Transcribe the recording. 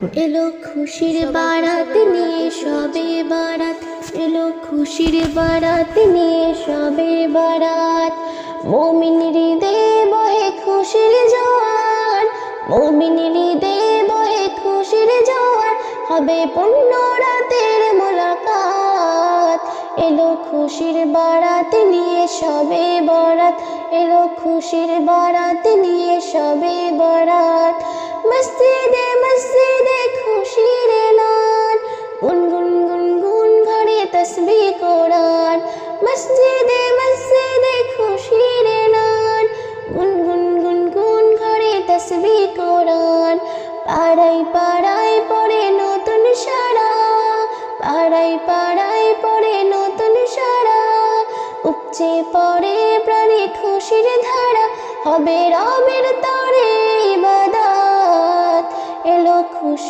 এলো খুশির বারাত নিয়ে সবে বারাত, এলো খুশির বারাত নিয়ে সবে বারাত। মুমিন হৃদয়ে বহে খুশির জোয়ার, মুমিন হৃদয়ে বহে খুশির জোয়ার, হবে পূর্ণ রাতের মোলাকাত। এলো খুশির বারাত নিয়ে সবে বারাত, এলো খুশির বারাত নিয়ে সবে বারাত। মসজিদে মসজিদে খুশির এলান, গুনগুন গুনগুন ঘরে তসবিহ কোরআন। মসজিদে মসজিদে খুশির এলান, গুনগুন গুনগুন ঘরে তসবিহ কোরআন। পাড়ায় পাড়ায় পড়ে নতুন সারা, পাড়ায় পাড়ায় পড়ে নতুন সারা। উপচে পড়ে প্রাণে খুশির ধারা, হবে রবের তরে ইবাদত। এলো খুশি।